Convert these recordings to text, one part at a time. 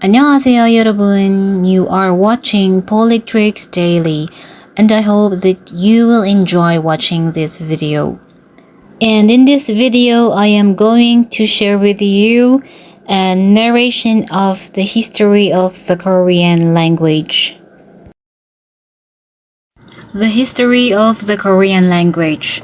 안녕하세요, 여러분. You are watching Polytricks Daily, and I hope that you will enjoy watching this video. And in this video, I am going to share with you a narration of the history of the Korean language. The history of the Korean language.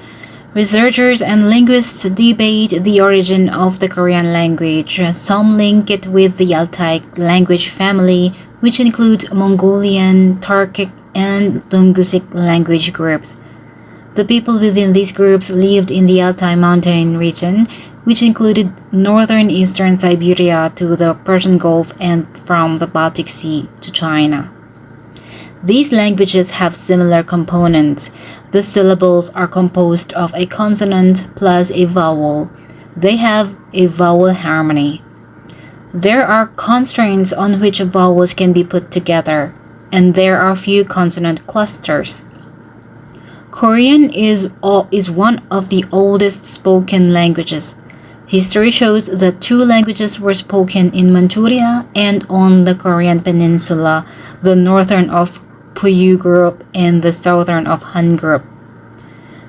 Researchers and linguists debate the origin of the Korean language. Some link it with the Altai language family, which includes Mongolian, Turkic, and Tungusic language groups. The people within these groups lived in the Altai mountain region, which included northern eastern Siberia to the Persian Gulf and from the Baltic Sea to China. These languages have similar components. The syllables are composed of a consonant plus a vowel. They have a vowel harmony. There are constraints on which vowels can be put together, and there are few consonant clusters. Korean is one of the oldest spoken languages. History shows that two languages were spoken in Manchuria and on the Korean peninsula, the northern of Puyu group and the southern of Han group.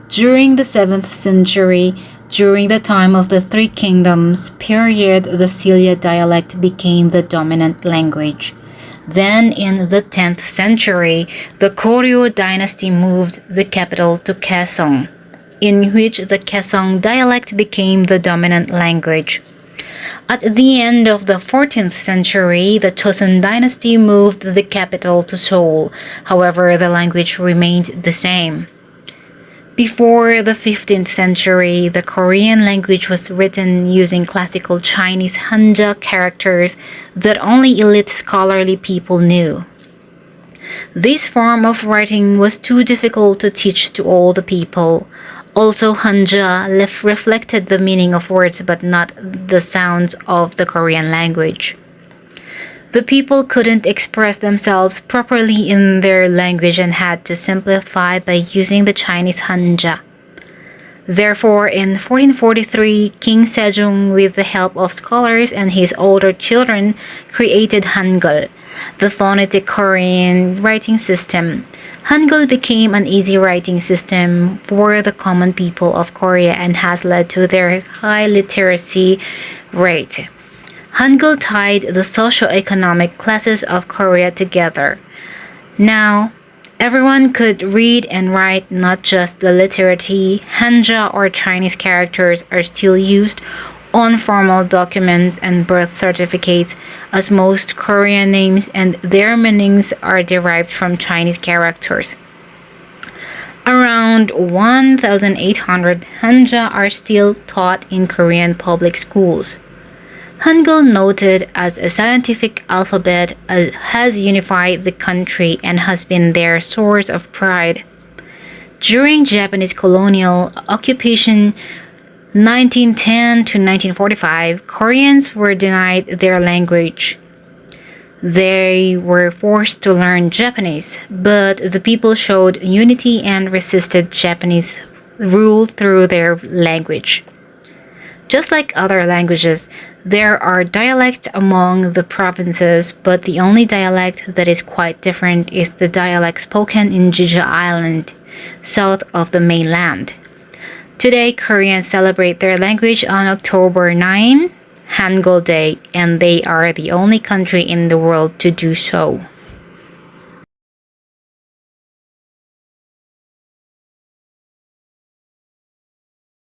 During the 7th century, during the time of the Three Kingdoms period, the Silya dialect became the dominant language. Then in the 10th century, the Koryo dynasty moved the capital to Kaesong, in which the Kaesong dialect became the dominant language. At the end of the 14th century, the Joseon dynasty moved the capital to Seoul. However, the language remained the same. Before the 15th century, the Korean language was written using classical Chinese Hanja characters that only elite scholarly people knew. This form of writing was too difficult to teach to all the people. Also, Hanja reflected the meaning of words but not the sounds of the Korean language. The people couldn't express themselves properly in their language and had to simplify by using the Chinese Hanja. Therefore, in 1443, King Sejong, with the help of scholars and his older children, created Hangul, the phonetic Korean writing system. Hangul became an easy writing system for the common people of Korea and has led to their high literacy rate. Hangul tied the socio-economic classes of Korea together. Now, everyone could read and write, not just the literati. Hanja or Chinese characters are still used on formal documents and birth certificates, as most Korean names and their meanings are derived from Chinese characters. Around 1,800 Hanja are still taught in Korean public schools. Hangul, noted as a scientific alphabet, has unified the country and has been their source of pride. During Japanese colonial occupation 1910 to 1945, Koreans were denied their language. They were forced to learn Japanese, but the people showed unity and resisted Japanese rule through their language. Just like other languages, there are dialects among the provinces, but the only dialect that is quite different is the dialect spoken in Jeju Island, south of the mainland. Today, Koreans celebrate their language on October 9, Hangul Day, and they are the only country in the world to do so.